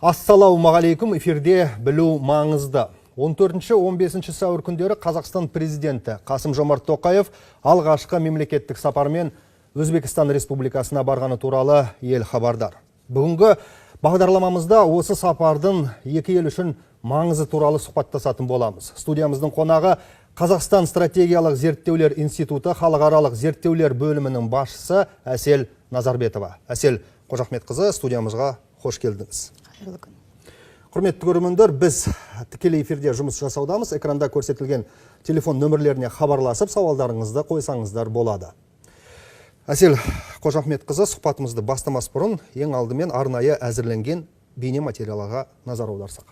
Ассалаумағалейкум, эфирде білу маңызды. 14-15 сәуір күндері Қазақстан президенті Қасым-Жомарт Тоқаев алғашқы мемлекеттік сапармен Өзбекстан Республикасына барғаны туралы ел хабардар. Бүгінгі бағдарламамызда осы сапардың екі ел үшін маңызы туралы сұхбаттасатын боламыз. Студиямыздың қонағы Қазақстан стратегиялық зерттеулер институты халықаралық зерттеулер бөлімінің басшысы Әсел Назарбетова. Әсел Қожахметқызы, студиямызға қош келдіңіз. Құрметті көрермендер, біз тікелей эфирде жұмыс жасаудамыз. Экранда көрсетілген телефон нөмірлеріне хабарласып, сауалдарыңызды қойсаңыздар болады. Әсел Қожахметқызы, сұхбатымызды бастамас бұрын ең алдымен арнайы әзірленген бейне материалға назар аударсақ.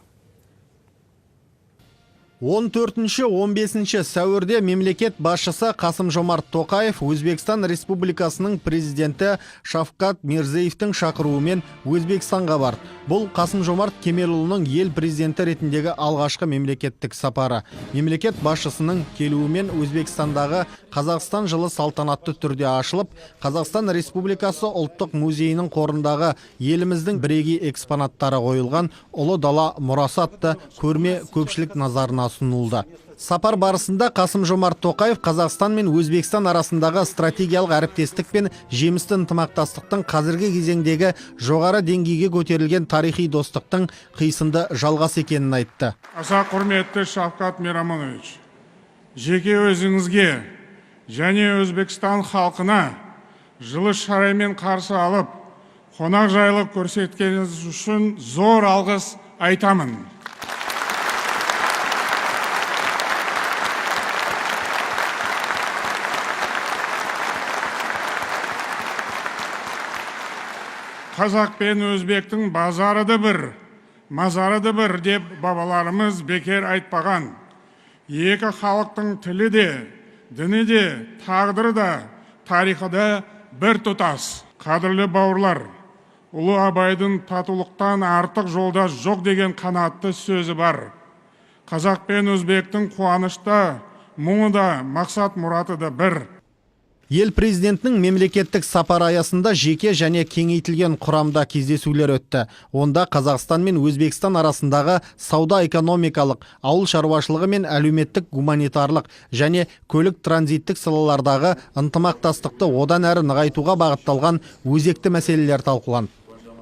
14-15 сәуірде мемлекет басшысы Қасым-Жомарт Тоқаев Өзбекстан Республикасының президенті Шавкат Мирзиевтің шақыруымен Өзбекстанға барды. Бұл Қасым-Жомарт Кемелұлының ел президенті ретіндегі алғашқы мемлекеттік сапары. Мемлекет басшысының келуімен Өзбекстандағы Қазақстан жылы салтанатты түрде ашылып, Қазақстан Республикасы ұлттық музейінің қорындағы еліміздің бірегей экспонаттары қойылған Ұлы дала мұрасы атты көрме көпшілік назарына ұсынылды. Сапар барысында Қасым-Жомарт Тоқаев Қазақстан мен Өзбекстан арасындағы стратегиялық әріптестік пен жемісті ынтымақтастықтың қазіргі кезеңдегі жоғары деңгейге көтерілген тарихи достықтың қисынды жалғас екенін айтты. Аса құрметті Шавкат Мирамонович, жеке өзіңізге және Өзбекстан халқына жылы шараймен қарсы алып, қонақ жайлық көрсеткеніңіз үшін зор алғыс айтамын. Қазақ пен өзбектің базарыды бір, мазарыды бір деп бабаларымыз бекер айтпаған. Екі халықтың тілі де, діні де, тағдыры да, тарихы да бір тұтас. Қадірлі бауырлар, ұлы Абайдың татулықтан артық жолда жоқ деген қанатты сөзі бар. Қазақ пен өзбектің қуанышта, мұңы да, мақсат мұраты да бір. Ел президентінің мемлекеттік сапар аясында жеке және кеңейтілген құрамда кездесулер өтті. Онда Қазақстан мен Өзбекстан арасындағы сауда-экономикалық, ауыл шаруашылығы мен әлеуметтік гуманитарлық және көлік транзиттік салалардағы ынтымақтастықты одан әрі нығайтуға бағытталған өзекті мәселелер талқыланды.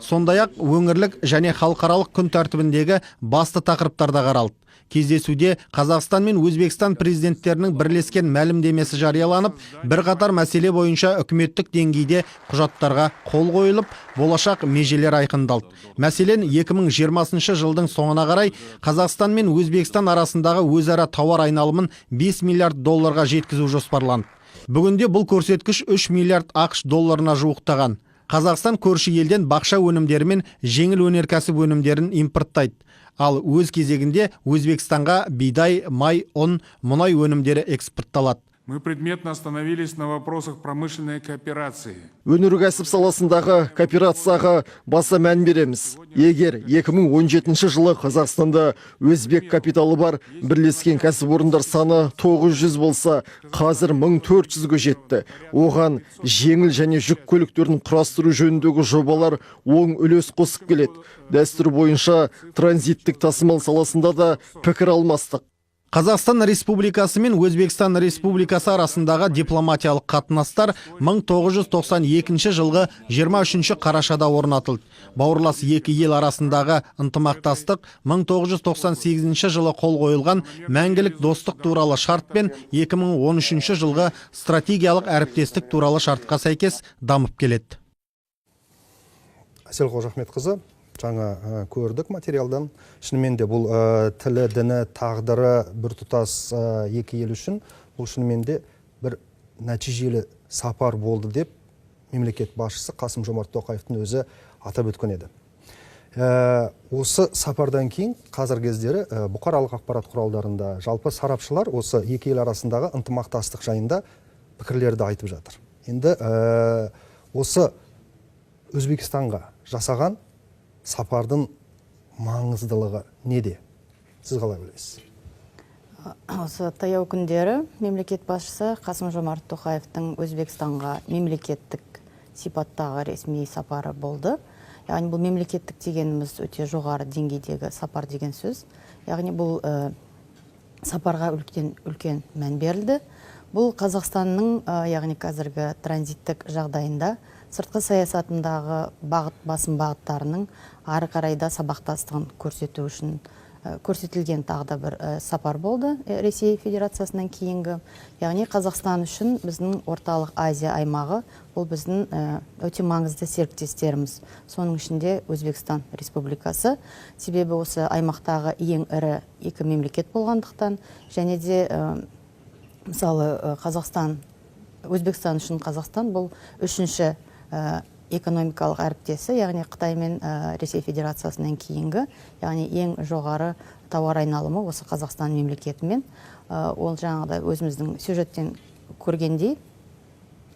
Сондай-ақ өңірлік және халықаралық күн тәртібіндегі басты тақырыптарда қаралды. Кездесуде Қазақстан мен Өзбекстан президенттерінің бірлескен мәлімдемесі жарияланып, бірқатар мәселе бойынша үкіметтік деңгейде құжаттарға қол қойылып, болашақ межелер айқындалды. Мәселен, 2020 жылдың соңына қарай Қазақстан мен Өзбекстан арасындағы өзара тауар айналымын 5 миллиард долларға жеткізу жоспарланды. Бүгінде бұл көрсеткіш 3 миллиард ақш долларына жуықтаған. Қазақстан көрші елден бақша өнімдері мен жеңіл өнеркәсіп өнімдерін импорттайды. Ал өз кезегінде Өзбекстанға бидай, май, ұн, мұнай өнімдері экспортталады. Мы предметно остановились на вопросах промышленной кооперации. Өнеркәсіп саласындағы кооперацияға баса мән береміз. Егер 2017 жылы Қазақстанда өзбек капиталы бар бірлескен кәсіпорындар саны 900 болса, қазір 1400-ге жетті. Оған жеңіл және жүк көліктерін құрастыру жөніндегі жобалар оң үлес қосып келеді. Дәстүр бойынша транзиттік тасымал саласында да пікір алмастық. Қазақстан Республикасы мен Өзбекстан Республикасы арасындағы дипломатиялық қатынастар 1992 жылғы 23 қарашада орнатылды. Бауырлас екі ел арасындағы ынтымақтастық 1998 жылы қол қойылған мәңгілік достық туралы шарт пен 2013 жылғы стратегиялық әріптестік туралы шартқа сәйкес дамып келеді. Әсел Қожахметқызы, жаңа көрдік материалдан. Шынымен де бұл тілі, діні, тағдыры біртұтас екі ел үшін бұл шынымен де бір нәтижелі сапар болды деп мемлекет басшысы Қасым-Жомарт Тоқаевтың өзі атап өткен еді. Осы сапардан кейін қазіргі кездері бұқаралық ақпарат құралдарында жалпы сарапшылар осы екі ел арасындағы ынтымақтастық жайында пікірлерді айтып жатыр. Енді осы Өзбекстанға жасаған сапардың маңыздылығы неде? Сіз қалай білесіз? Осы таяу күндері мемлекет басшысы Қасым-Жомарт Тоқаевтың Өзбекстанға мемлекеттік сипаттағы ресми сапары болды. яғни бұл мемлекеттік дегеніміз өте жоғары деңгейдегі сапар деген сөз. Яғни бұл сапарға үлкен мән берілді. Бұл Қазақстанның яғни қазіргі транзиттік жағдайында сыртқы саясатындағы басым бағыттарының ары қарайда сабақтастығын көрсету үшін көрсетілген тағы да бір сапар болды Ресей Федерациясынан кейінгі. Яғни Қазақстан үшін біздің орталық Азия аймағы бұл біздің өте маңызды серіктестеріміз. Соның ішінде Өзбекстан Республикасы. Себебі осы аймақтағы ең ірі екі мемлекет болғандықтан және де мысалы Өзбекстан үшін Қазақстан бұл үшінші экономикалық әріптесі, яғни Қытай мен Ресей Федерациясынан кейінгі, яғни ең жоғары тауар айналымы осы Қазақстан мемлекетімен. Ол жаңағыдай өзіміздің сюжеттен көргендей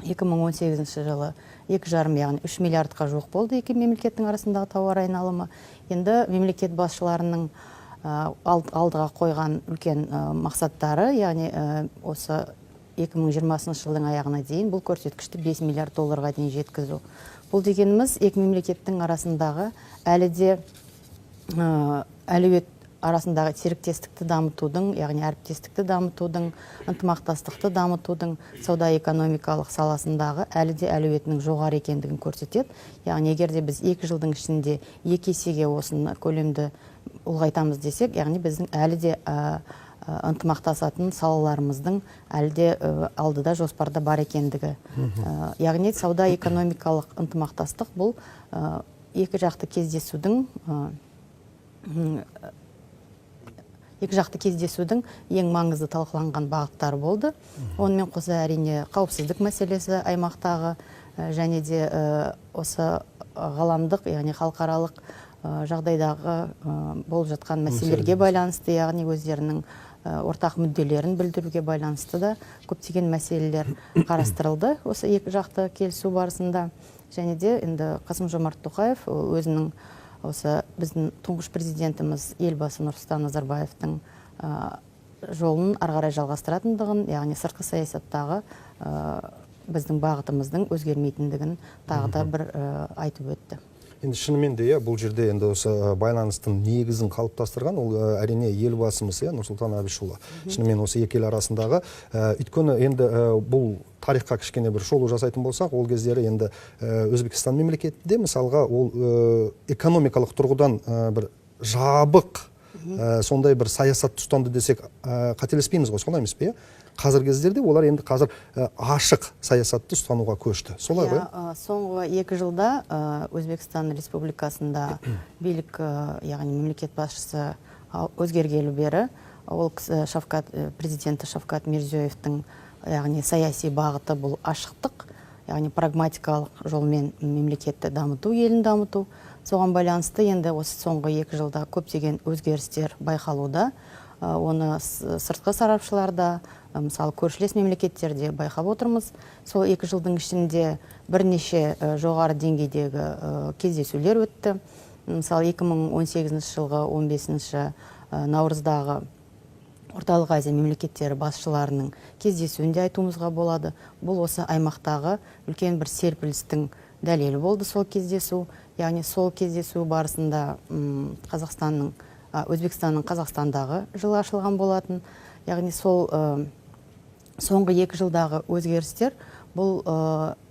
2018 жылы 2,5 яғни 3 миллиардқа жуық болды екі мемлекеттің арасындағы тауар айналымы. Енді мемлекет басшыларының алдыға қойған үлкен мақсаттары, яғни осы 2020 жылдың аяғына дейін бұл көрсеткішті 5 миллиард долларға дейін жеткізу. Бұл дегеніміз екі мемлекеттің арасындағы әлі де әлеует арасындағы серіктестікті дамытудың, яғни әріптестікті дамытудың, ынтымақтастықты дамытудың сауда-экономикалық саласындағы әлі де әлеуетінің жоғары екендігін көрсетеді. Яғни егер де біз 2 жылдың ішінде 2 есеге осыны көлемді ұлғайтамыз десек, яғни біздің әлі де ынтымақтасатын салаларымыздың әлі де алдыда жоспарда бар екендігі. Яғни сауда-экономикалық ынтымақтастық бұл екі жақты кездесудің ең маңызды талқыланған бағыттары болды. Онымен қоса әрине қауіпсіздік мәселесі аймақтағы және де осы ғаламдық, яғни халықаралық жағдайдағы болып жатқан мәселелерге байланысты, яғни өздерінің ортақ мүдделерін білдіруге байланысты да көптеген мәселелер қарастырылды осы екі жақты келісу барысында. Және де енді Қасым-Жомарт Тоқаев өзінің осы біздің тұңғыш президентіміз елбасы Нұрсұлтан Назарбаевтың жолын ары қарай жалғастыратындығын, яғни сыртқы саясаттағы біздің бағытымыздың өзгермейтіндігін тағы да бір айтып өтті. Енді шынымен де бұл жерде енді осы байланыстың негізін қалыптастырған ол әрине елбасымыз Нұрсұлтан Әбішұлы. Шынымен осы екі ел арасындағы өйткені енді бұл тарихқа кішкене бір шолу жасайтын болсақ, ол кездері енді Өзбекстан мемлекетінде мысалға ол экономикалық тұрғыдан бір жабық сондай бір саясат ұстанды десек қателеспейміз ғой, солай емес пе? Қазіргі кездерде олар енді қазір ашық саясатты ұстануға көшті. Солай ғой? Соңғы 2 жылда Өзбекстан Республикасында билік, яғни мемлекет басшысы өзгергелі бері, ол президенті Шавкат Мирзиёевтің, яғни саяси бағыты бұл ашықтық, яғни прагматикалық жолмен мемлекетті дамыту, елін дамыту. Соған байланысты енді осы соңғы 2 жылда көптеген өзгерістер байқалуда. Оны сыртқы сарапшыларда, мысалы көршілес мемлекеттерде байқап отырмыз. Сол 2 жылдың ішінде бірнеше жоғары деңгейдегі кездесулер өтті. Мысалы 2018 жылғы 15 наурыздағы Орталық Азия мемлекеттері басшыларының кездесуінде айтуымызға болады. Бұл осы аймақтағы үлкен бір серпілістің дәлелі болды сол кездесу. Яғни сол кездесу барысында Өзбекстанның Қазақстандағы жылы ашылған болатын. Яғни сол соңғы 2 жылдағы өзгерістер бұл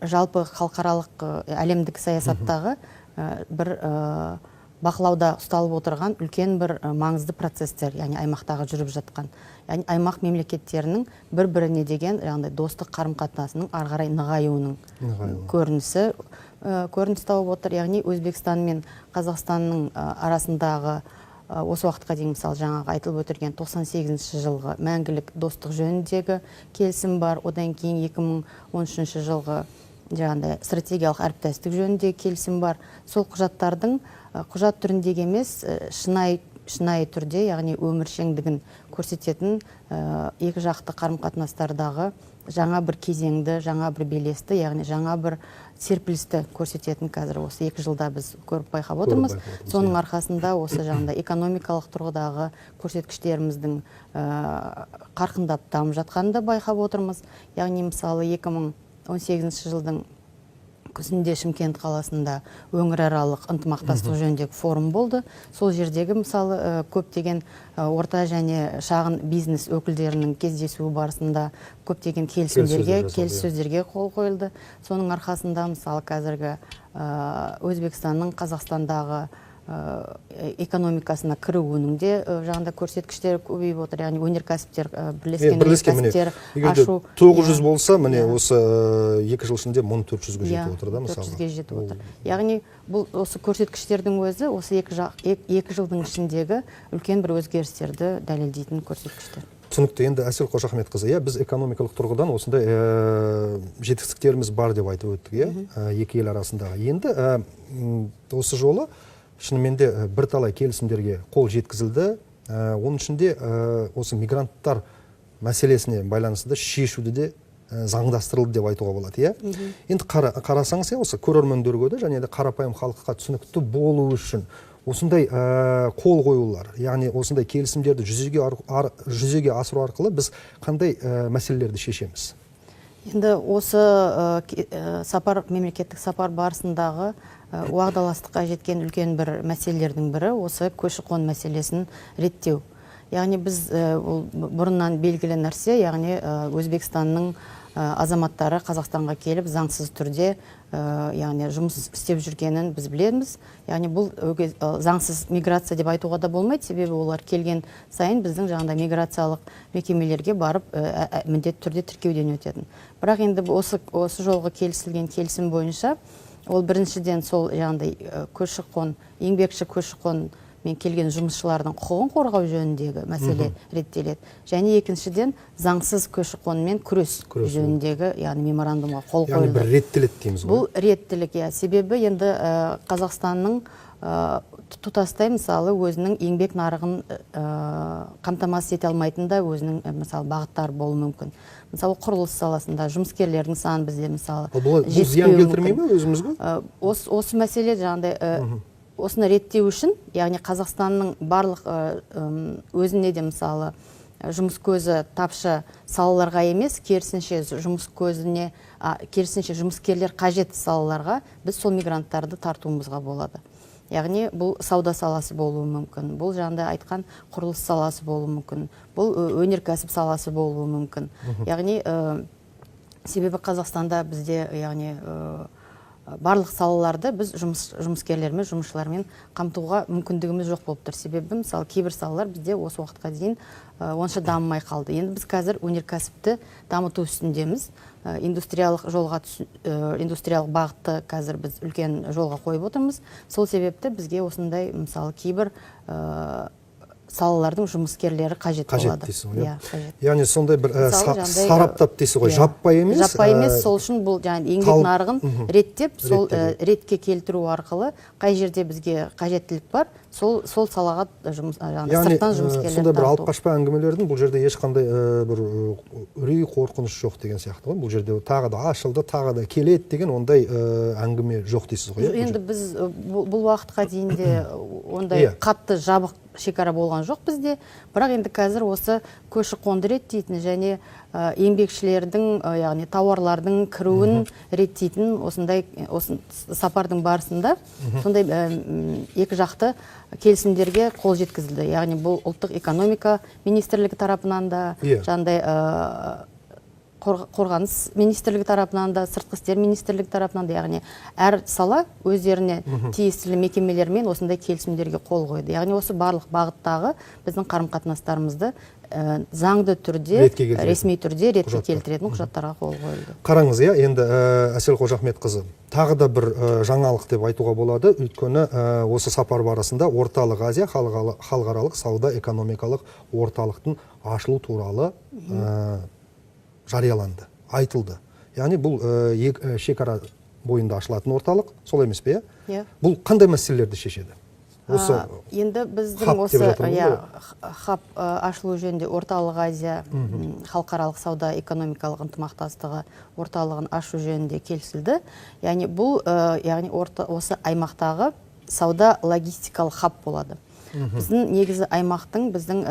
жалпы халықаралық әлемдік саясаттағы бір бақылауда ұсталып отырған үлкен бір маңызды процестер, яғни аймақтағы жүріп жатқан. Яғни аймақ мемлекеттерінің бір-біріне деген достық қарым-қатынасының ары қарай нығаюының көрініс тауып отыр. Яғни Өзбекстан мен Қазақстанның арасындағы осы уақытқа дейін мысалы жаңағы айтылып өтірген 98 жылғы мәңгілік достық жөніндегі келісім бар. Одан кейін 2013 жылғы жаңағыдай стратегиялық әріптестік жөніндегі келісім бар. Сол құжаттардың құжат түріндегі емес, шынайы түрде, яғни өміршеңдігін көрсететін екі жақты қарым-қатынастардағы жаңа бір кезеңді, жаңа бір белесті, яғни жаңа бір серпілісті көрсететін қазір осы 2 жылда біз көріп байқап отырмыз. Соның арқасында осы жаңағыдай экономикалық тұрғыдағы көрсеткіштеріміздің қарқындап дамып жатқанын да байқап отырмыз. Яғни мысалы 2018 жылдың күзінде Шымкент қаласында өңіраралық ынтымақтастық жөніндегі форум болды. Сол жердегі мысалы көптеген орта және шағын бизнес өкілдерінің кездесуі барысында көптеген келіссөздерге қол қойылды. Соның арқасында мысалы қазіргі Өзбекстанның Қазақстандағы экономикасына кіруінің де жаңында көрсеткіштері көбейіп отыр, яғни өнеркәсіптер, бірлескен өнеркәсіптер ашу. 900 болса, міне осы 2 жыл ішінде 1400-ге жетіп отыр да, мысалы. 400-ге жетіп отыр. Яғни бұл осы көрсеткіштердің өзі осы 2 жылдың ішіндегі үлкен бір өзгерістерді дәлелдейтін көрсеткіштер. Түсінікті. Енді Әсел Қожахметқызы, біз экономикалық тұрғыдан осындай жетістіктеріміз бар деп айтып өттік, екі ел арасындағы. Енді осы жолы шынымен де бірталай келісімдерге қол жеткізілді. Оның ішінде осы мигранттар мәселесіне байланысты шешуді де заңдастырылды деп айтуға болады. Енді қарасаңыз, осы көрермендерге де және де қарапайым халыққа түсінікті болу үшін осындай қол қоюлар, яғни осындай келісімдерді жүзеге асыру арқылы біз қандай мәселелерді шешеміз? Енді осы мемлекеттік сапар барысындағы уағдаластыққа жеткен үлкен бір мәселелердің бірі осы көші-қон мәселесін реттеу. Яғни біз бұрыннан белгілі нәрсе, яғни Өзбекстанның азаматтары Қазақстанға келіп заңсыз түрде яғни жұмыс істеп жүргенін біз білеміз. Яғни бұл заңсыз миграция деп айтуға да болмайды, себебі олар келген сайын біздің жаңағыдай миграциялық мекемелерге барып міндетті түрде тіркеуден өтетін. Бірақ енді осы жолғы келісілген келісім бойынша ол біріншіден сол жаңағыдай көші-қон, еңбекші көші-қон мен келген жұмысшылардың құқығын қорғау жөніндегі мәселе реттеледі. Және екіншіден заңсыз көші-қонмен күрес жөніндегі, яғни меморандумға қол қойылды. Яғни бір реттілік дейміз ғой. Бұл реттілік, себебі енді Қазақстанның тұтастай мысалы өзінің еңбек нарығын қамтамасыз ете алмайтын да өзінің мысалы бағыттары болуы мүмкін. Мысалы құрылыс саласында жұмыскерлердің саны бізде мысалы бұл зиян келтірмей ме өзімізге? Осы мәселе жаңағыдай осыны реттеу үшін, яғни Қазақстанның барлық өзіне де мысалы жұмыс көзі тапшы салаларға емес, керісінше жұмыскерлер қажетті салаларға біз сол мигранттарды тартуымызға болады. Яғни бұл сауда саласы болуы мүмкін, бұл жаңында айтқан құрылыс саласы болуы мүмкін, бұл өнеркәсіп саласы болуы мүмкін. Яғни себебі Қазақстанда бізде яғни барлық салаларды біз жұмыскерлермен, жұмысшылармен қамтуға мүмкіндігіміз жоқ болып тұр. Себебі мысалы кейбір салалар бізде осы уақытқа дейін онша дамымай қалды. Енді біз қазір өнеркәсіпті дамыту үстіндеміз. Индустриялық бағытты қазір біз үлкен жолға қойып отырмыз. Сол себепті бізге осындай мысалы кейбір салалардың жұмыскерлері қажет болады. Яғни сондай бір сараптап дейсіз ғой, жаппай емес. Жаппай емес, сол үшін бұл еңбек нарығын реттеп, сол ретке келтіру арқылы қай жерде бізге қажеттілік бар, сол салаға сырттан жұмыскерлер тарту. Сондай бір алып қашпа әңгімелердің бұл жерде ешқандай бір үрей қорқыныш жоқ деген сияқты ғой. Бұл жерде тағы да ашылды, тағы да келеді деген ондай әңгіме жоқ дейсіз ғой. Енді біз бұл уақытқа дейінде ондай қатты жабық шекара болған жоқ бізде, бірақ енді қазір осы көші-қонды реттейтін және еңбекшілердің, яғни тауарлардың кіруін реттейтін осындай сапардың барысында сондай екі жақты келісімдерге қол жеткізілді. Яғни бұл ұлттық экономика министрлігі тарапынан да, жаңағыдай қорғаныс министрлігі тарапынан да, сыртқы істер министрлігі тарапынан да, яғни әр сала өздеріне тиесілі мекемелермен осындай келісімдерге қол қойды. Яғни осы барлық бағыттағы біздің қарым-қатынастарымызды заңды түрде, ресми түрде ретке келтіретін құжаттарға қол қойылды. Қараңыз, енді Әсел Қожахметқызы, тағы да бір жаңалық деп айтуға болады. Өйткені осы сапар барысында Орталық Азия халықаралық сауда экономикалық орталықтың ашылу туралы жарияланды, айтылды. Яғни бұл шекара бойында ашылатын орталық, сол емес пе? Бұл қандай мәселелерді шешеді? Енді біздің осы хаб ашылу жөнінде Орталық Азия халықаралық сауда экономикалық ынтымақтастығы орталығын ашу жөнінде келісілді. Яғни бұл осы аймақтағы сауда логистикалық хаб болады. Біздің негізі аймақтың біздің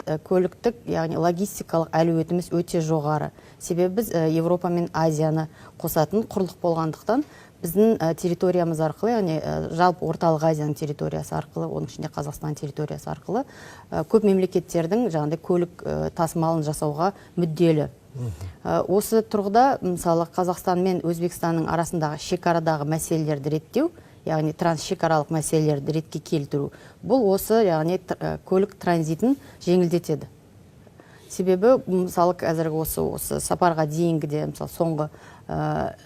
көліктік, яғни логистикалық әлеуетіміз өте жоғары. Себебі біз Европа мен Азияны қосатын құрлық болғандықтан біздің территориямыз арқылы, яғни жалпы орталық Азияның территориясы арқылы, оның ішінде Қазақстан территориясы арқылы көп мемлекеттердің жаңағыдай көлік тасымалын жасауға мүдделі. Осы тұрғыда мысалы Қазақстан мен Өзбекстанның арасындағы шекарадағы мәселелерді реттеу, яғни трансшекаралық мәселелерді ретке келтіру, бұл осы яғни көлік транзитін жеңілдетеді. Себебі мысалы қазіргі осы сапарға дейінгі де мысалы соңғы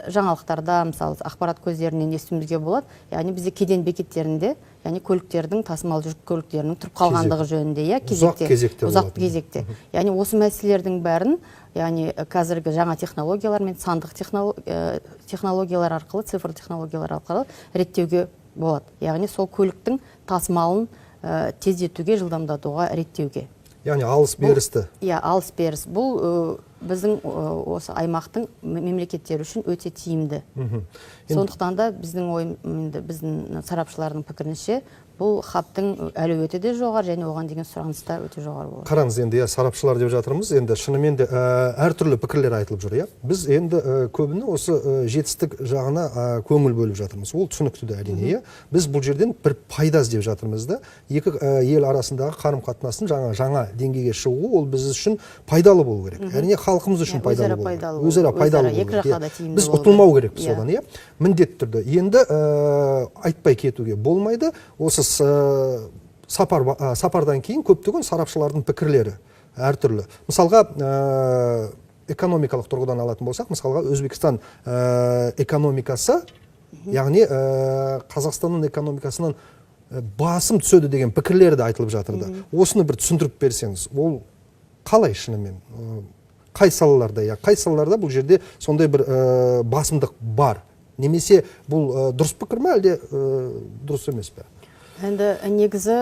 жаңалықтарда мысалы ақпарат көздерінен естуімізге болады, яғни бізде кеден бекеттерінде, яғни көліктердің тасымал жүк көліктерінің тұрып қалғандығы жөнінде, ұзақ кезекте. Яғни осы мәселелердің бәрін, яғни қазіргі жаңа технологиялар мен сандық технологиялар арқылы, цифр технологиялар арқылы реттеуге болады. Яғни сол көліктің тасымалын тездетуге, жылдамдатуға, реттеуге. Яғни алыс берісті. Алыс беріс. Бұл біздің осы аймақтың мемлекеттері үшін өте тиімді. Сондықтан да біздің сарапшылардың пікірінше бұл хабтың әлеуеті де жоғары және оған деген сұраныс та өте жоғары болады. Қараңыз, енді сарапшылар деп жатырмыз, енді шынымен де әртүрлі пікірлер айтылып жүр. Біз енді көбіне осы жетістік жағына көңіл бөліп жатырмыз. Ол түсінікті де әрине. Біз бұл жерден бір пайда іздеп жатырмыз да. Екі ел арасындағы қарым-қатынасын жаңа деңгейге шығу, ол біз үшін пайдалы болу керек. Әрине халқымыз үшін пайдалы болу керек. Өзара пайдалы болу керек. Біз ұтылмау керекпіз одан, міндетті түрде. Енді айтпай кетуге болмайды. Осы сапардан кейін көптеген сарапшылардың пікірлері әртүрлі. Мысалға, экономикалық тұрғыдан алатын болсақ, мысалға Өзбекстан экономикасы, яғни Қазақстанның экономикасынан басым түседі деген пікірлері де айтылып жатырды. Осыны бір түсіндіріп берсеңіз, ол қалай шынымен? Қай салаларда бұл жерде сондай бір басымдық бар? Немесе бұл дұрыс пікір ме, әлде дұрыс емес пе? Енді негізі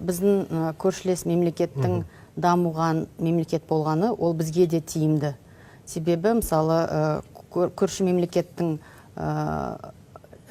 біздің көршілес мемлекеттің дамыған мемлекет болғаны, ол бізге де тиімді. Себебі, мысалы, көрші мемлекеттің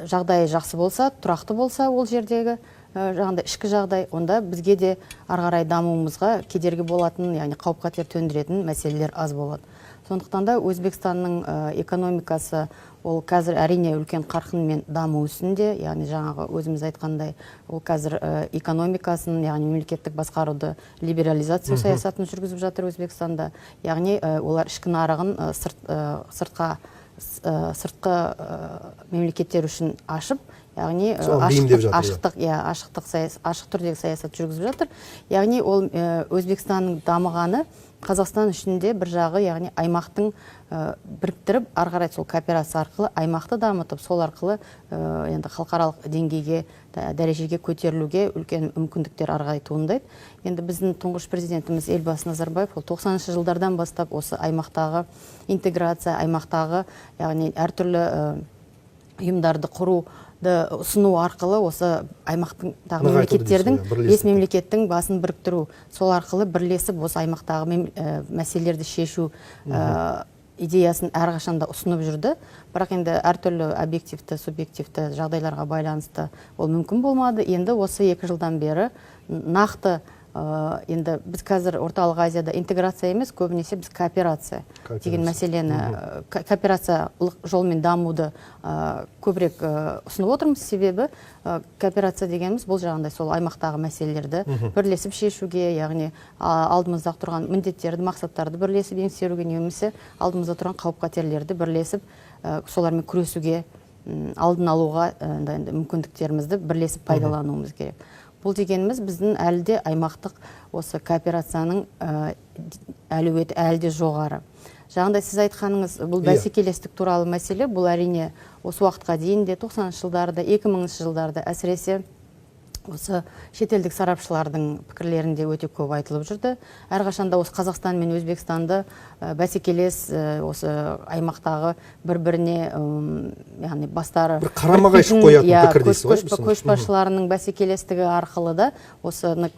жағдайы жақсы болса, тұрақты болса, ол жердегі жаңағыдай ішкі жағдай, онда бізге де ары қарай дамуымызға кедергі болатын, яғни қауіп-қатер төндіретін мәселелер аз болады. Сондықтан да Өзбекстанның экономикасы ол қазір әрине үлкен қарқынмен даму үстінде, яғни жаңағы өзіміз айтқандай, ол қазір экономикасын, яғни мемлекеттік басқаруды либерализация саясатын жүргізіп жатыр Өзбекстанда. Яғни олар ішкі нарығын сыртқы мемлекеттер үшін ашып, яғни ашық түрдегі саясат жүргізіп жатыр. Яғни ол Өзбекстанның дамығаны Қазақстан үшінде бір жағы, яғни аймақтың біріктіріп, ары қарай сол кооперация арқылы аймақты дамытып, сол арқылы енді халықаралық деңгейге, дәрежеге көтерілуге үлкен мүмкіндіктер ары қарай туындайды. Енді біздің тұңғыш президентіміз Елбасы Назарбаев 90-шы жылдардан бастап осы аймақтағы интеграция, аймақтағы, яғни әртүрлі ұйымдарды құру ұсыну арқылы осы аймақтағы мемлекеттердің, 5 мемлекеттің басын біріктіру, сол арқылы бірлесіп осы аймақтағы мәселелерді шешу идеясын әрқашанда ұсынып жүрді. Бірақ енді әртүрлі объективті, субъективті жағдайларға байланысты ол мүмкін болмады. Енді осы 2 жылдан бері нақты енді біз қазір орталық Азияда интеграция емес, көбінесе біз кооперация деген мәселені, кооперациялық жолмен дамуды көбірек ұсынып отырмыз. Себебі кооперация дегеніміз бұл жағында сол аймақтағы мәселелерді бірлесіп шешуге, яғни алдымызда тұрған міндеттерді, мақсаттарды бірлесіп еңсеруге, немесе алдымызда тұрған қауіп-қатерлерді бірлесіп солармен күресуге, алдын алуға мүмкіндіктерімізді бірлесіп пайдалануымыз керек. Бұл дегеніміз біздің әлде аймақтық осы кооперацияның әлеуеті әлде жоғары. Жаңағыдай сіз айтқаныңыз, бұл бәсекелестік туралы мәселе, бұл әрине осы уақытқа дейін де 90-шы жылдарда, 2000-ші жылдарда әсіресе осы шетелдік сарапшылардың пікірлерінде өте көп айтылып жүрді. Әрқашанда осы Қазақстан мен Өзбекстанды бәсекелес осы аймақтағы бір-біріне, яғни бастары қарама-қайшы қоятын пікір дейсіз ғой? Көшбасшыларының бәсекелестігі арқылы да осындай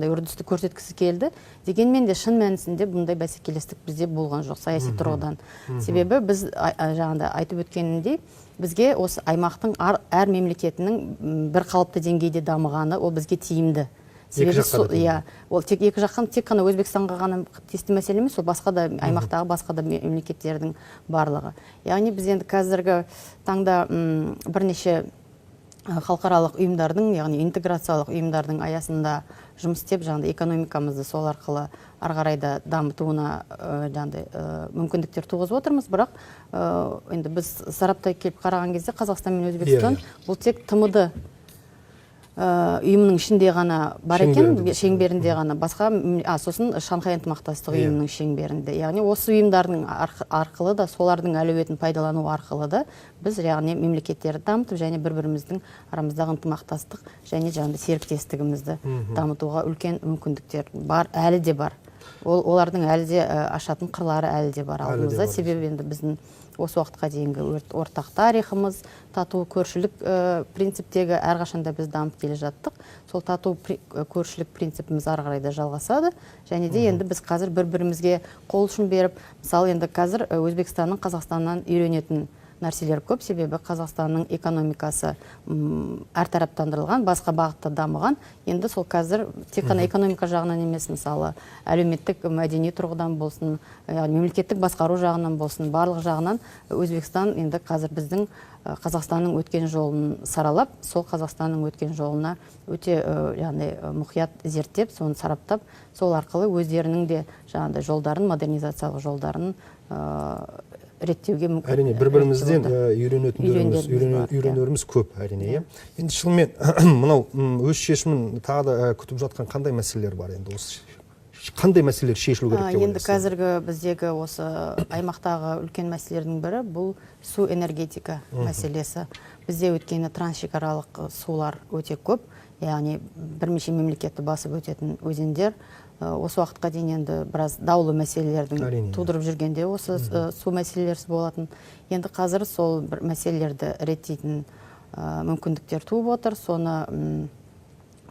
үрдісті көрсеткісі келді. Дегенмен де шын мәнісінде бұндай бәсекелестік бізде болған жоқ саяси тұрғыдан. Себебі біз жаңағыда айтып өткеніндей, бізге осы аймақтың әр мемлекетінің бір қалыпты деңгейде дамығаны, ол бізге тиімді. Себебі жаққа да иә, ол тек екі жақтан тек қана Өзбекстанға ғана тиісті мәселе емес, ол басқа да аймақтағы басқа да мемлекеттердің барлығы. Яғни біз енді қазіргі таңда бірнеше халықаралық ұйымдардың, яғни интеграциялық ұйымдардың аясында жұмыс істеп, жаңағыдай экономикамызды сол арқылы ары қарай да дамытуына жаңағыдай мүмкіндіктер туғызып отырмыз, бірақ енді біз сараптай келіп қараған кезде Қазақстан мен Өзбекстан бұл тек ТМД ұйымның ішінде ғана бар екен, шеңберінде ғана, басқа, сосын Шанхай ынтымақтастық ұйымының шеңберінде. Яғни осы ұйымдардың арқылы да, солардың әлеуетін пайдалану арқылы да біз яғни мемлекеттерді дамытып және бір-біріміздің арамыздағы ынтымақтастық және жаңағыдай серіктестігімізді дамытуға үлкен мүмкіндіктер бар, әлі де бар. Олардың әлі де ашатын қырлары әлі де бар алдымызда. Себебі енді біздің осы уақытқа дейінгі ортақ тарихымыз, тату көршілік принциптегі әрқашанда біз дамып келе жаттық. Сол тату көршілік принципіміз ары қарай да жалғасады. Және де енді біз қазір бір-бірімізге қол ұшын беріп, мысалы енді қазір Өзбекстанның Қазақстаннан үйренетін нәрселер көп, себебі Қазақстанның экономикасы әртараптандырылған, басқа бағытта дамыған. Енді сол қазір тек қана экономика жағынан емес, мысалы әлеуметтік мәдени тұрғыдан болсын, мемлекеттік басқару жағынан болсын, барлық жағынан Өзбекстан енді қазір біздің Қазақстанның өткен жолын саралап, сол Қазақстанның өткен жолына өте мұқият зерттеп, соны сараптап, сол арқылы өздерінің де жаңағыдай жолдарын, модернизациялық жолдарын реттеуге мүмкін. Әрине, бір-бірімізден үйренеріміз көп, әрине. Енді шынымен мынау өз шешімін тағы да күтіп жатқан қандай мәселелер бар енді осы? Қандай мәселелер шешілу керек деп ойлайсыз? Енді қазіргі біздегі осы аймақтағы үлкен мәселелердің бірі бұл су энергетика мәселесі. Бізде өткені трансшекаралық сулар өте көп, яғни бірнеше мемлекетті басып өтетін өзендер. Осы уақытқа дейін енді біраз даулы мәселелердің тудырып жүргенде осы су мәселелері болатын. Енді қазір сол бір мәселелерді реттейтін мүмкіндіктер туып отыр. Соны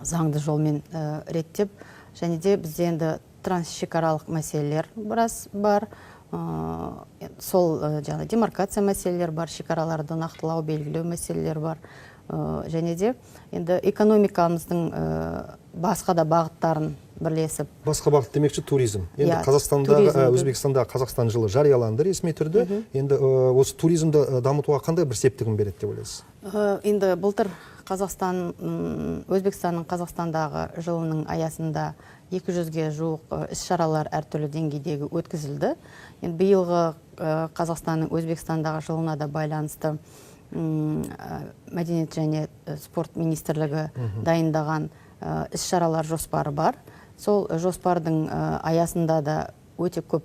заңды жолмен реттеп, және де бізде енді трансшекаралық мәселелер біраз бар. Сол жаңа демаркация мәселелер бар, шекараларды нақтылау, белгілеу мәселелер бар. Және де енді экономикамыздың басқа да бағыттарын бірлесіп. Басқа бағыт демекші туризм. Енді Өзбекстандағы Қазақстан жылы жарияланды ресми түрде. Енді осы туризмді дамытуға қандай бір септігін береді деп ойлайсыз? Енді былтыр Өзбекстанның Қазақстандағы жылының аясында 200-ге жуық іс-шаралар әртүрлі деңгейдегі өткізілді. Енді биылғы Қазақстанның Өзбекстандағы жылына да байланысты мәдениет және спорт министрлігі дайындаған іс-шаралар жоспары бар. Сол жоспардың аясында да өте көп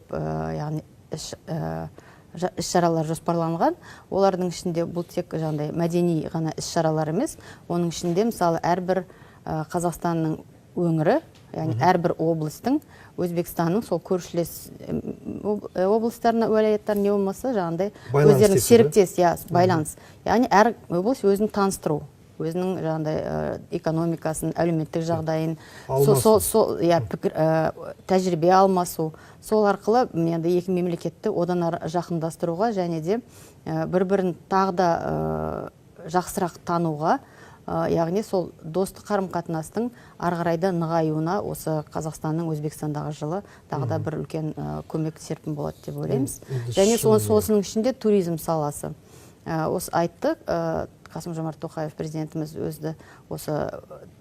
іс-шаралар жоспарланған. Олардың ішінде бұл тек мәдени ғана іс-шаралар емес. Оның ішінде мысалы әрбір Қазақстанның өңірі, яғни әрбір облыстың Өзбекстанның сол көршілес облыстарына уәлаяттар не болмаса жаңағыдай өздерінің серіктес, байланыс. Яғни әр облыс өзін таныстыру, өзінің жаңағыдай экономикасын, әлеуметтік жағдайын, тәжірибе алмасу, сол арқылы енді екі мемлекетті одан жақындастыруға және де бір-бірін тағы да жақсырақ тануға, яғни сол достық қарым-қатынастың ары қарайда нығаюына осы Қазақстанның Өзбекстандағы жылы тағы да бір үлкен көмек серпін болады деп ойлаймыз. Және осының ішінде туризм саласы. Осы айтты, Қасым-Жомарт Тоқаев президентіміз өзді осы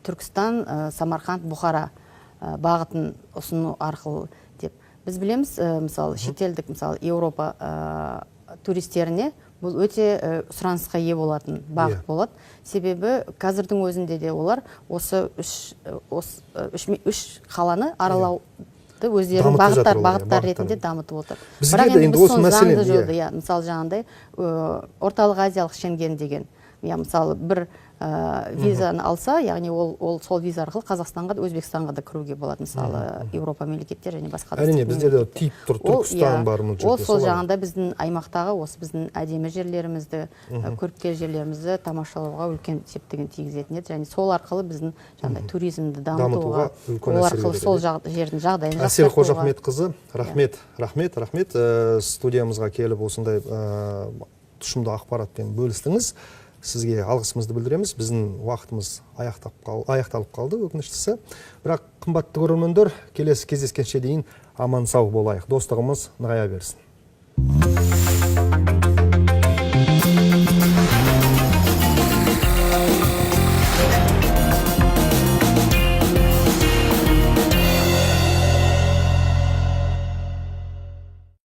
Түркістан, Самарқанд, Бұхара бағытын ұсыну арқылы деп. Біз білеміз, мысалы, шетелдік, мысалы, Еуропа туристеріне бұл өте сұранысқа ие болатын бағыт болады. Себебі қазірдің өзінде де олар осы үш қаланы аралауды өздерінің бағыттар ретінде дамытып отыр. Бізге де енді осы мәселе, мысалы жаңағыдай орталық азиялық Шенген деген, мысалы бір визаны алса, яғни ол сол виза арқылы Қазақстанға да Өзбекстанға да кіруге болады, мысалы Еуропа мемлекеттер және басқа да. Әрине, бізде де тиіп тұр, Түркістан бар мұн жерде. Ол сол жағында біздің аймақтағы осы біздің әдемі жерлерімізді, көріккел жерлерімізді тамашалауға үлкен септігін тигізетін еді. Және сол арқылы біздің жаңағыдай туризмді дамытуға, ол арқылы сол жердің жағдайын жақсартуға. Әсел Қожахметқызы, рахмет. Студиямызға келіп осындай тұшымды ақпаратпен бөлістіңіз. сізге алғысымызды білдіреміз. Біздің уақытымыз аяқталып қалды, өкініштісі. Бірақ қымбатты көрермендер, келесі кездескенше дейін аман сау болайық. Достығымыз нығая берсін.